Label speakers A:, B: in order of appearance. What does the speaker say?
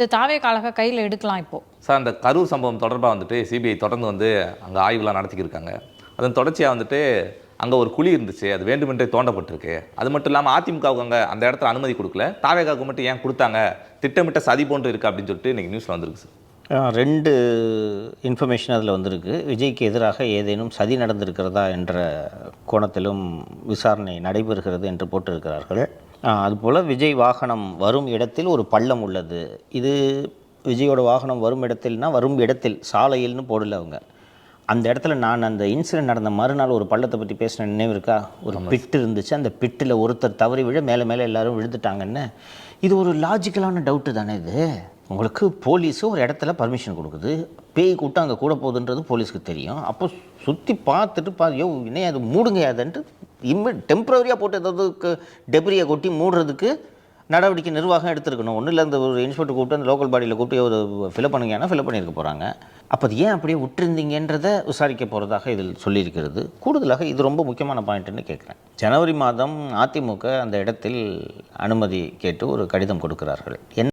A: இது தாவேக்காக கையில் எடுக்கலாம் இப்போ.
B: சார் அந்த கரூர் சம்பவம் தொடர்பாக வந்துட்டு சிபிஐ தொடர்ந்து வந்து அங்கே ஆய்வுலாம் நடத்திக்கிருக்காங்க. அதன் தொடர்ச்சியாக வந்துட்டு அங்கே ஒரு குழி இருந்துச்சு, அது வேண்டுமென்றே தோண்டப்பட்டிருக்கு. அது மட்டும் இல்லாமல் அதிமுகவுக்கு அங்கே அந்த இடத்துல அனுமதி கொடுக்கல, தாவேக்காவுக்கு மட்டும் ஏன் கொடுத்தாங்க, திட்டமிட்ட சதி போன்று இருக்குது அப்படின்னு சொல்லிட்டு இன்றைக்கி நியூஸில் வந்துருக்கு சார்.
C: 2 இன்ஃபர்மேஷன் அதில் வந்திருக்கு. விஜய்க்கு எதிராக ஏதேனும் சதி நடந்திருக்கிறதா என்ற கோணத்திலும் விசாரணை நடைபெறுகிறது என்று போட்டிருக்கிறார்கள். அதுபோல் விஜய் வாகனம் வரும் இடத்தில் ஒரு பள்ளம் உள்ளது. இது விஜயோட வாகனம் வரும் இடத்தில்னா வரும் இடத்தில், சாலையில்னு போடல அவங்க. அந்த இடத்துல நான் அந்த இன்சிடென்ட் நடந்த மறுநாள் ஒரு பள்ளத்தை பற்றி பேசின நினைவு இருக்கா? ஒரு பிட்டு இருந்துச்சு, அந்த பிட்டில் ஒருத்தர் தவறி விழ மேலே மேலே எல்லோரும் விழுந்துட்டாங்கன்னு. இது ஒரு லாஜிக்கலான டவுட்டு தானே இது? உங்களுக்கு போலீஸு ஒரு இடத்துல பர்மிஷன் கொடுக்குது, பேய் கூட்டம் அங்கே கூட போகுதுன்றது போலீஸுக்கு தெரியும். அப்போ சுற்றி பார்த்துட்டு யோ இன்னும் அது மூடுங்க அதுன்ட்டு டெம்பரரியாக போட்டு ஏதாவது டெப்ரியை கொட்டி மூடுறதுக்கு நடவடிக்கை நிர்வாகம் எடுத்துருக்கணும். ஒன்றும் இல்லை, அந்த ஒரு இன்ஸ்பெக்டர் கூப்பிட்டு அந்த லோக்கல் பாடியில் கூப்பிட்டு ஒரு ஃபில்அப் பண்ணுங்கன்னா ஃபில்அப் பண்ணியிருக்க போகிறாங்க. அப்போ அது ஏன் அப்படியே விட்டுருந்தீங்கன்றதை விசாரிக்க போகிறதாக இதில் சொல்லியிருக்கிறது. கூடுதலாக இது ரொம்ப முக்கியமான பாயிண்ட்டுன்னு கேட்குறேன். ஜனவரி மாதம் அதிமுக அந்த இடத்தில் அனுமதி கேட்டு ஒரு கடிதம் கொடுக்கிறார்கள்.